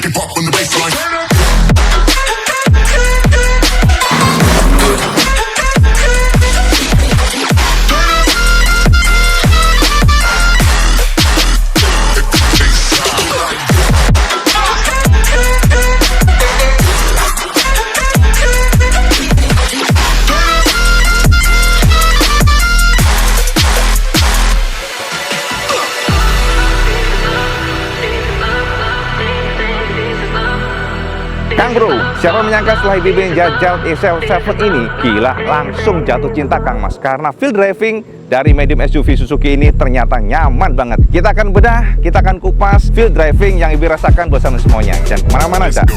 it pop on the baseline. Kang Bro, siapa menyangka setelah IBB jajal XL7 ini, gila langsung jatuh cinta Kang Mas. Karena feel driving dari medium SUV Suzuki ini ternyata nyaman banget. Kita akan bedah, kita akan kupas feel driving yang IBB rasakan bersama semuanya. Dan kemana-mana Cak.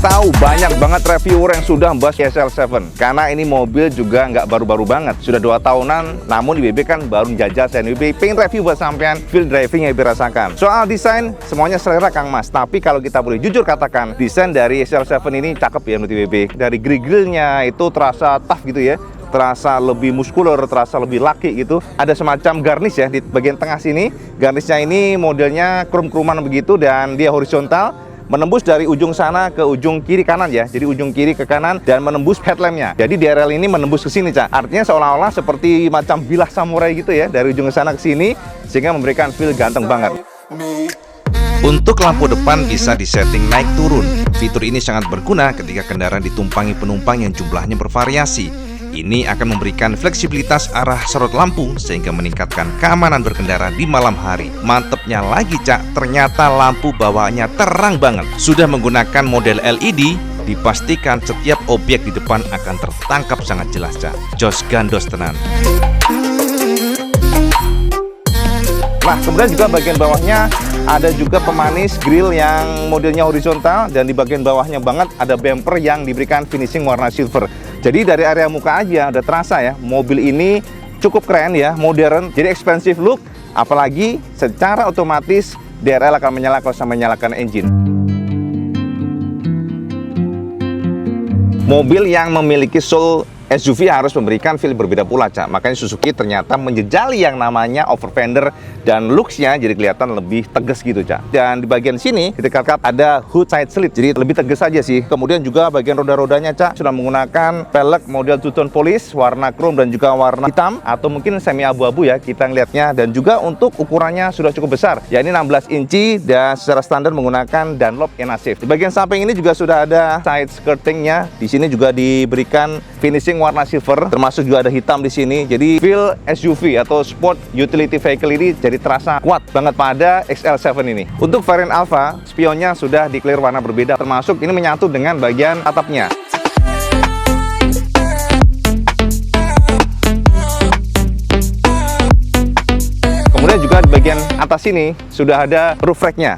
Tahu banyak banget reviewer yang sudah membahas XL7 karena ini mobil juga nggak baru-baru banget, sudah 2 tahunan. Namun IBB kan baru jajal, dan IBB pengen review buat sampean feel driving yang IBB rasakan. Soal desain semuanya selera Kang Mas, tapi kalau kita boleh jujur katakan, desain dari XL7 ini cakep ya menurut IBB. Dari grill-grillnya itu terasa tough gitu ya, terasa lebih muskuler, terasa lebih laki gitu. Ada semacam garnish ya di bagian tengah sini. Garnishnya ini modelnya krum-kruman begitu dan dia horizontal, menembus dari ujung sana ke ujung kiri kanan ya. Jadi ujung kiri ke kanan dan menembus headlampnya. Jadi DRL ini menembus ke sini Cak. Artinya seolah-olah seperti macam bilah samurai gitu ya, dari ujung sana ke sini, sehingga memberikan feel ganteng banget. Untuk lampu depan bisa disetting naik turun. Fitur ini sangat berguna ketika kendaraan ditumpangi penumpang yang jumlahnya bervariasi. Ini akan memberikan fleksibilitas arah sorot lampu sehingga meningkatkan keamanan berkendara di malam hari. Mantepnya lagi Cak, ternyata lampu bawaannya terang banget. Sudah menggunakan model LED, dipastikan setiap objek di depan akan tertangkap sangat jelas Cak. Jos gandos tenan. Nah, kemudian juga bagian bawahnya ada juga pemanis grill yang modelnya horizontal, dan di bagian bawahnya banget ada bumper yang diberikan finishing warna silver. Jadi dari area muka aja udah terasa ya, mobil ini cukup keren ya, modern, jadi expensive look, apalagi secara otomatis DRL akan menyala kalau sampai menyalakan engine. Mobil yang memiliki soul SUV harus memberikan feel berbeda pula Cak. Makanya Suzuki ternyata menjejali yang namanya over fender dan looks-nya jadi kelihatan lebih tegas gitu Cak. Dan di bagian sini ketika ada hood side slit, jadi lebih tegas aja sih. Kemudian juga bagian roda-rodanya Cak sudah menggunakan pelek model two-tone polish warna chrome dan juga warna hitam atau mungkin semi abu-abu ya kita ngelihatnya. Dan juga untuk ukurannya sudah cukup besar, ya ini 16 inci dan secara standar menggunakan Dunlop Inasif. Di bagian samping ini juga sudah ada side skirtingnya. Di sini juga diberikan finishing warna silver, termasuk juga ada hitam di sini. Jadi feel SUV atau sport utility vehicle ini jadi terasa kuat banget pada XL7 ini. Untuk varian Alfa, spionnya sudah declare warna berbeda, termasuk ini menyatu dengan bagian atapnya. Kemudian juga di bagian atas ini sudah ada roof rack-nya.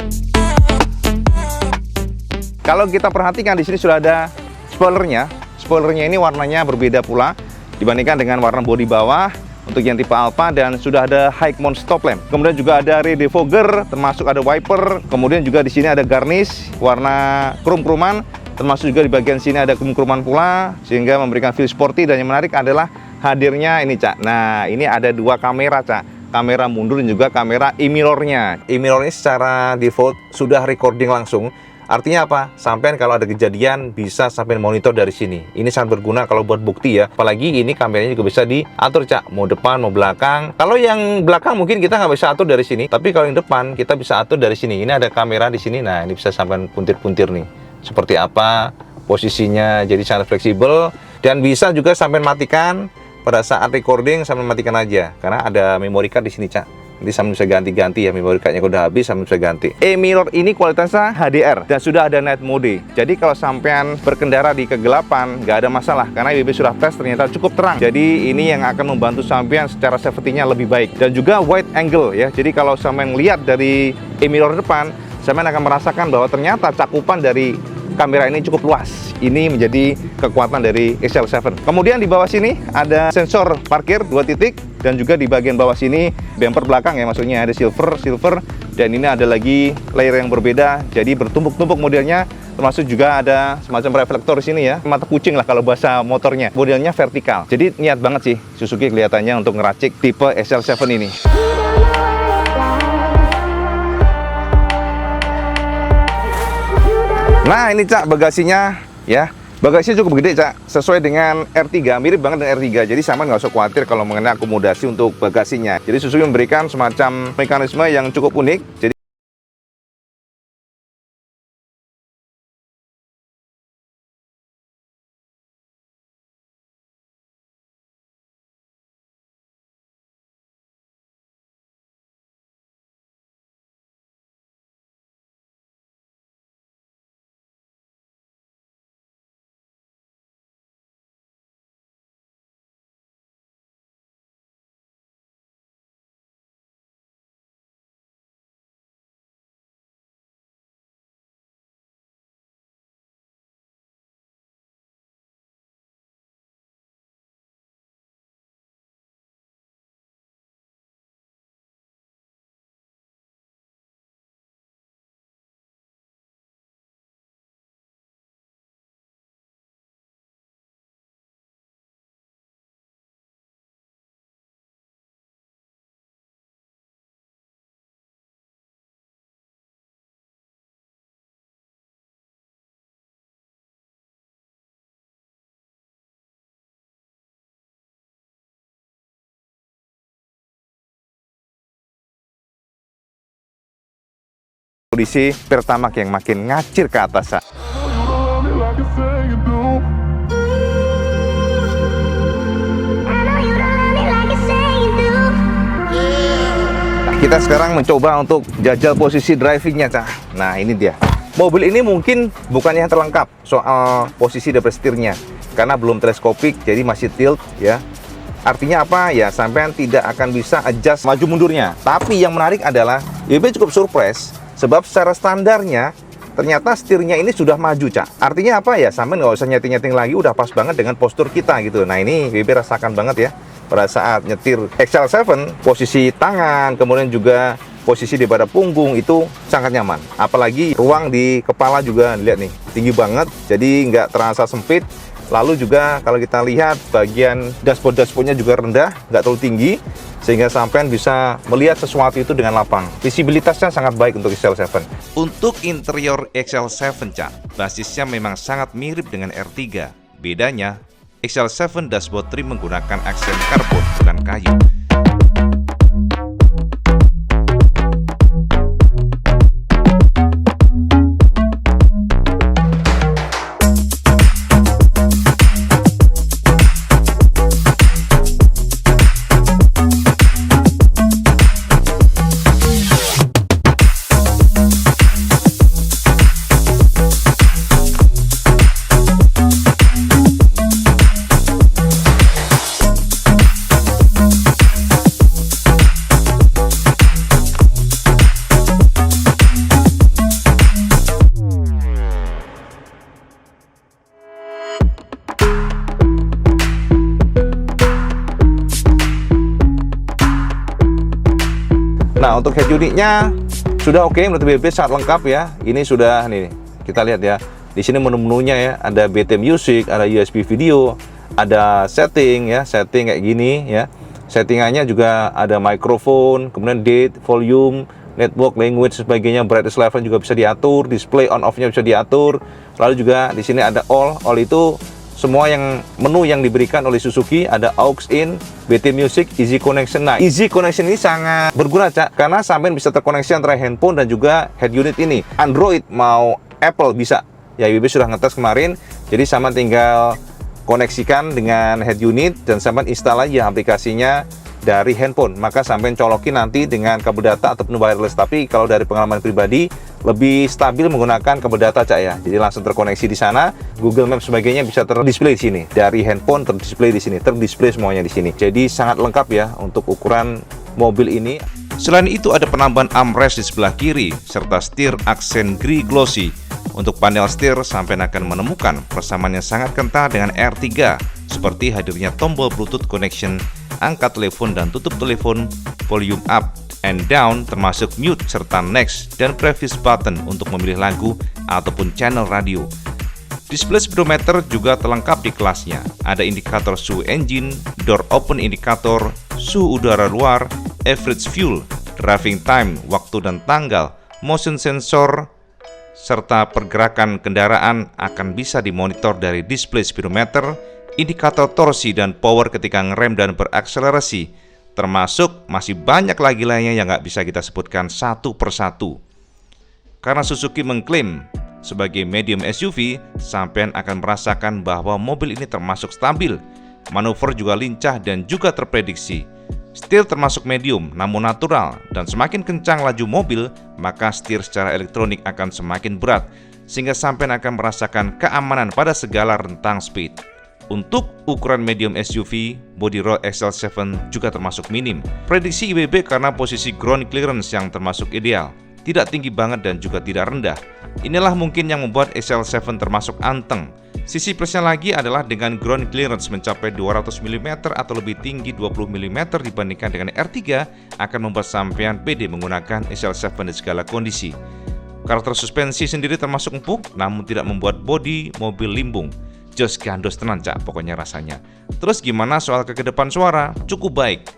Kalau kita perhatikan di sini sudah ada spoilernya. Spoilernya ini warnanya berbeda pula dibandingkan dengan warna bodi bawah untuk yang tipe Alfa, dan sudah ada high mount stop lamp. Kemudian juga ada rear defogger, termasuk ada wiper. Kemudian juga di sini ada garnish warna krum-kruman, termasuk juga di bagian sini ada krum-kruman pula sehingga memberikan feel sporty. Dan yang menarik adalah hadirnya ini Cak. Nah, ini ada 2 kamera Cak. Kamera mundur dan juga kamera e-mirrornya. E-mirror ini secara default sudah recording langsung. Artinya apa? Sampai kalau ada kejadian bisa sampai monitor dari sini. Ini sangat berguna kalau buat bukti ya. Apalagi ini kameranya juga bisa diatur Cak, mau depan mau belakang. Kalau yang belakang mungkin kita nggak bisa atur dari sini, tapi kalau yang depan kita bisa atur dari sini. Ini ada kamera di sini. Nah, ini bisa sampai puntir-puntir nih. Seperti apa posisinya, jadi sangat fleksibel. Dan bisa juga sampai matikan pada saat recording, sampai matikan aja. Karena ada memory card di sini Cak. Nanti sambil bisa ganti-ganti ya, memory card-nya udah habis sambil bisa ganti. E-mirror ini kualitasnya HDR dan sudah ada night mode. Jadi kalau sampean berkendara di kegelapan nggak ada masalah karena IBB sudah tes ternyata cukup terang. Jadi ini yang akan membantu sampean secara safety-nya lebih baik. Dan juga wide angle ya. Jadi kalau sampean lihat dari e-mirror depan, sampean akan merasakan bahwa ternyata cakupan dari kamera ini cukup luas. Ini menjadi kekuatan dari XL7. Kemudian di bawah sini ada sensor parkir 2 titik. Dan juga di bagian bawah sini bumper belakang ya, maksudnya ada silver, dan ini ada lagi layer yang berbeda, jadi bertumpuk-tumpuk modelnya. Termasuk juga ada semacam reflektor di sini ya, mata kucing lah kalau bahasa motornya. Modelnya vertikal. Jadi niat banget sih Suzuki kelihatannya untuk ngeracik tipe XL7 ini. Nah ini Cak bagasinya ya. Bagasinya cukup gede Cak, sesuai dengan R3, mirip banget dengan R3. Jadi sama nggak usah khawatir kalau mengenai akomodasi untuk bagasinya. Jadi Suzuki memberikan semacam mekanisme yang cukup unik. Jadi kondisi Pertamax yang makin ngacir ke atas Cak. Kita sekarang mencoba untuk jajal posisi drivingnya Cak. Nah ini dia. Mobil ini mungkin bukan yang terlengkap soal posisi daripada setirnya, karena belum teleskopik, jadi masih tilt ya. Artinya apa ya, sampean tidak akan bisa adjust maju mundurnya. Tapi yang menarik adalah YB cukup surprise, sebab secara standarnya ternyata setirnya ini sudah maju Cak. Artinya apa ya, sampean nggak usah nyeting-nyeting lagi, udah pas banget dengan postur kita gitu. Nah ini YB rasakan banget ya pada saat nyetir XL7, posisi tangan, kemudian juga posisi di pada punggung itu sangat nyaman. Apalagi ruang di kepala juga, lihat nih, tinggi banget, jadi nggak terasa sempit. Lalu juga kalau kita lihat bagian dashboardnya juga rendah, nggak terlalu tinggi, sehingga sampean bisa melihat sesuatu itu dengan lapang. Visibilitasnya sangat baik untuk XL7. Untuk interior XL7 Cak, basisnya memang sangat mirip dengan R3. Bedanya, XL7 dashboard trim menggunakan aksen karbon bukan kayu. Nah untuk head unitnya sudah oke, menurut BB sangat lengkap ya. Ini sudah nih kita lihat ya. Di sini menu-menunya ya, ada BT Music, ada USB video, ada setting ya, setting kayak gini ya. Settingannya juga ada mikrofon, kemudian date, volume, network, language, sebagainya. Brightness level juga bisa diatur, display on off-nya bisa diatur. Lalu juga di sini ada all itu semua yang menu yang diberikan oleh Suzuki. Ada aux in, BT Music, Easy Connection. Nah, Easy Connection ini sangat berguna Cak, karena sampean bisa terkoneksi antara handphone dan juga head unit ini. Android mau Apple bisa. Ya, YB sudah ngetes kemarin. Jadi sampean tinggal koneksikan dengan head unit dan sampean install aja aplikasinya dari handphone. Maka sampean colokin nanti dengan kabel data ataupun wireless. Tapi kalau dari pengalaman pribadi, lebih stabil menggunakan kabel data Cak ya. Jadi langsung terkoneksi di sana, Google Maps sebagainya bisa terdisplay di sini. Dari handphone terdisplay di sini, terdisplay semuanya di sini. Jadi sangat lengkap ya untuk ukuran mobil ini. Selain itu ada penambahan armrest di sebelah kiri serta setir aksen grey glossy. Untuk panel setir sampai akan menemukan persamaan yang sangat kental dengan R3, seperti hadirnya tombol Bluetooth connection angkat telepon dan tutup telepon, volume up and down termasuk mute serta next, dan previous button untuk memilih lagu ataupun channel radio. Display speedometer juga terlengkap di kelasnya. Ada indikator suhu engine, door open indikator, suhu udara luar, average fuel, driving time, waktu dan tanggal, motion sensor, serta pergerakan kendaraan akan bisa dimonitor dari display speedometer, indikator torsi dan power ketika ngerem dan berakselerasi, termasuk masih banyak lagi lainnya yang nggak bisa kita sebutkan satu persatu. Karena Suzuki mengklaim sebagai medium SUV, sampean akan merasakan bahwa mobil ini termasuk stabil, manuver juga lincah dan juga terprediksi. Setir termasuk medium namun natural, dan semakin kencang laju mobil, maka setir secara elektronik akan semakin berat, sehingga sampean akan merasakan keamanan pada segala rentang speed. Untuk ukuran medium SUV, body roll XL7 juga termasuk minim. Prediksi IWB karena posisi ground clearance yang termasuk ideal, tidak tinggi banget dan juga tidak rendah. Inilah mungkin yang membuat XL7 termasuk anteng. Sisi plusnya lagi adalah dengan ground clearance mencapai 200 mm atau lebih tinggi 20 mm dibandingkan dengan R3, akan membuat sampean pede menggunakan XL7 di segala kondisi. Karakter suspensi sendiri termasuk empuk, namun tidak membuat bodi mobil limbung. Jos gandos tenan cak pokoknya rasanya. Terus gimana soal kekedepan suara? Cukup baik,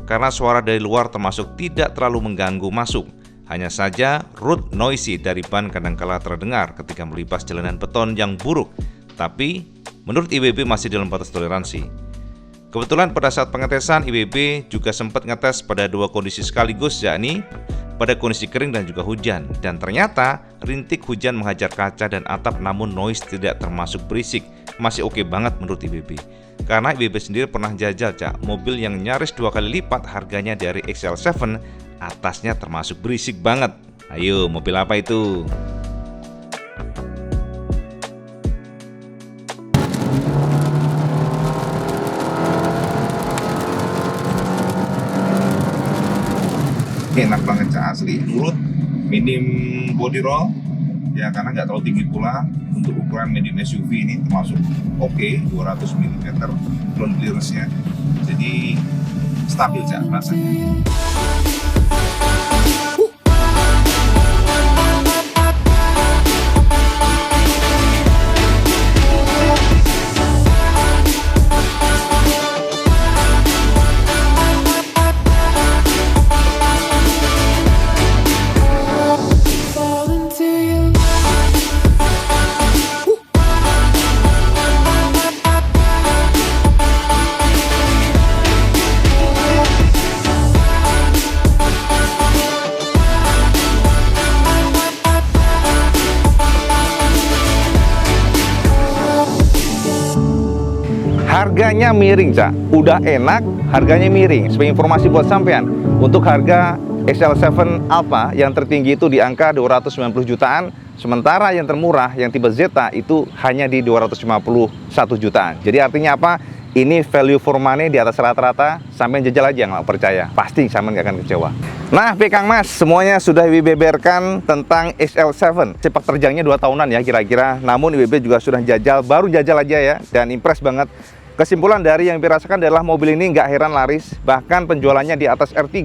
karena suara dari luar termasuk tidak terlalu mengganggu masuk. Hanya saja road noisy dari ban kadangkala terdengar ketika melibas jalanan beton yang buruk, tapi menurut IWB masih dalam batas toleransi. Kebetulan pada saat pengetesan, IWB juga sempat ngetes pada dua kondisi sekaligus, yakni pada kondisi kering dan juga hujan. Dan ternyata rintik hujan menghajar kaca dan atap, namun noise tidak termasuk berisik. Masih oke banget menurut IWB. Karena IWB sendiri pernah jajal mobil yang nyaris 2 kali lipat harganya dari XL7, atasnya termasuk berisik banget. Ayo, mobil apa itu? Enak banget asli, nurut, minim body roll ya, karena nggak terlalu tinggi pula. Untuk ukuran medium SUV ini termasuk oke, 200 mm ground clearance-nya, jadi stabil rasanya. Harganya miring, Cak. Udah enak, harganya miring. Sebagai informasi buat sampean, untuk harga XL7 Alpha yang tertinggi itu di angka 290 jutaan, sementara yang termurah yang tipe Zeta itu hanya di 251 jutaan. Jadi artinya apa? Ini value for money di atas rata-rata. Sampean jajal aja, nggak percaya, pasti sampean nggak akan kecewa. Nah, Kang Mas, semuanya sudah dibeberkan tentang XL7. Sepak terjangnya 2 tahunan ya kira-kira. Namun IWB juga sudah jajal, baru jajal aja ya, dan impress banget. Kesimpulan dari yang dirasakan adalah mobil ini nggak heran laris, bahkan penjualannya di atas R3.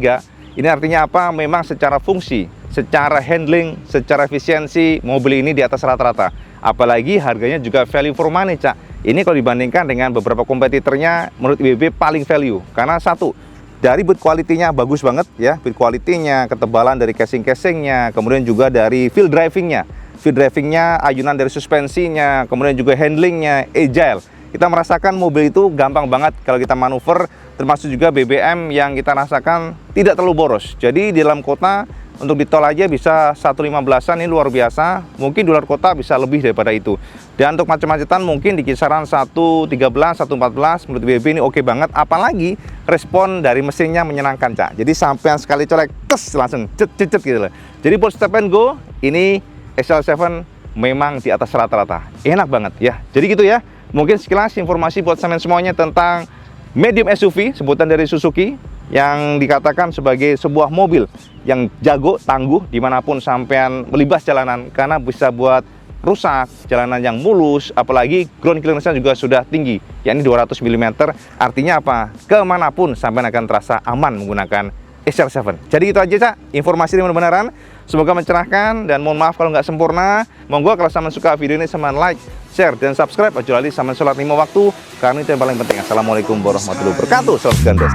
Ini artinya apa? Memang secara fungsi, secara handling, secara efisiensi, mobil ini di atas rata-rata. Apalagi harganya juga value for money, Cak. Ini kalau dibandingkan dengan beberapa kompetitornya, menurut IWB paling value. Karena satu, dari build quality-nya bagus banget ya, build quality-nya, ketebalan dari casing-casingnya, kemudian juga dari feel driving-nya. Feel driving-nya, ayunan dari suspensinya, kemudian juga handling-nya, agile. Kita merasakan mobil itu gampang banget kalau kita manuver, termasuk juga BBM yang kita rasakan tidak terlalu boros. Jadi di dalam kota, untuk di tol aja bisa 115-an, ini luar biasa. Mungkin di luar kota bisa lebih daripada itu. Dan untuk macet-macetan mungkin di kisaran 113, 114, menurut BB ini oke banget. Apalagi respon dari mesinnya menyenangkan, Cak. Jadi sampai sekali colek, tes langsung cet gitu loh. Jadi buat step and go, ini XL7 memang di atas rata-rata. Enak banget ya. Jadi gitu ya. Mungkin sekilas informasi buat sampean semuanya tentang medium SUV, sebutan dari Suzuki, yang dikatakan sebagai sebuah mobil yang jago, tangguh, dimanapun sampean melibas jalanan, karena bisa buat rusak, jalanan yang mulus, apalagi ground clearance-nya juga sudah tinggi, yakni 200 mm. Artinya apa? Kemanapun sampai akan terasa aman menggunakan XR7. Jadi itu aja, Cak, informasi yang benar-benaran. Semoga mencerahkan, dan mohon maaf kalau nggak sempurna. Monggo kalau sama suka video ini, sama like, share, dan subscribe. Kecuali sama sholat 5 waktu, karena itu yang paling penting. Assalamualaikum warahmatullahi wabarakatuh. Salam gandes.